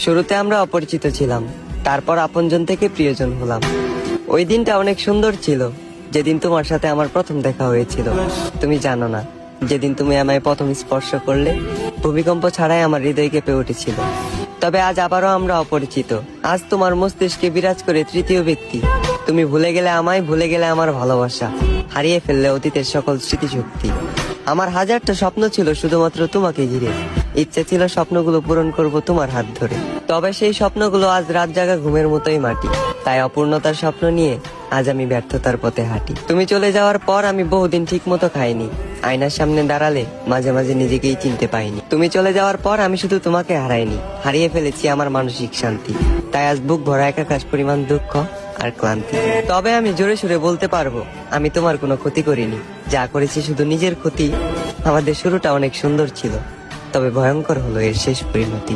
শুরুতে আমরা অপরিচিত ছিলাম, তারপর আপনজন থেকে প্রিয়জন হলাম। ওই দিনটা অনেক সুন্দর ছিল, যেদিন তোমার সাথে আমার প্রথম দেখা হয়েছিল। তুমি জানো না, যেদিন তুমি আমায় প্রথম স্পর্শ করলে, ভূমিকম্প ছাড়াই আমার হৃদয় কেঁপে উঠেছিল। তবে আজ আবারও আমরা অপরিচিত। আজ তোমার মস্তিষ্কে বিরাজ করে তৃতীয় ব্যক্তি। তুমি ভুলে গেলে আমায়, ভুলে গেলে আমার ভালোবাসা, হারিয়ে ফেললে অতীতের সকল স্মৃতিশক্তি। আমার হাজারটা স্বপ্ন ছিল শুধুমাত্র তোমাকে ঘিরে। ইচ্ছে ছিল স্বপ্নগুলো পূরণ করব তোমার হাত ধরে। তবে সেই স্বপ্নগুলো আজ রাত জাগা ঘুমের মতোই মাটি। তাই অপূর্ণতার স্বপ্ন নিয়ে আজ আমি ব্যর্থতার পথে হাঁটি। তুমি চলে যাওয়ার পর আমি বহুদিন ঠিক মতো খাইনি। আয়নার সামনে দাঁড়ালে মাঝে মাঝে নিজেকেই চিনতে পাইনি। তুমি চলে যাওয়ার পর আমি শুধু তোমাকে হারাইনি, হারিয়ে ফেলেছি আমার মানসিক শান্তি। তাই আজ বুক ভরা একাকাশ পরিমাণ দুঃখ আর ক্লান্তি। তবে আমি জোরে সুরে বলতে পারবো, আমি তোমার কোনো ক্ষতি করিনি। যা করেছি শুধু নিজের ক্ষতি। আমাদের শুরুটা অনেক সুন্দর ছিল, তবে ভয়ঙ্কর হলো এর শেষ পরিণতি।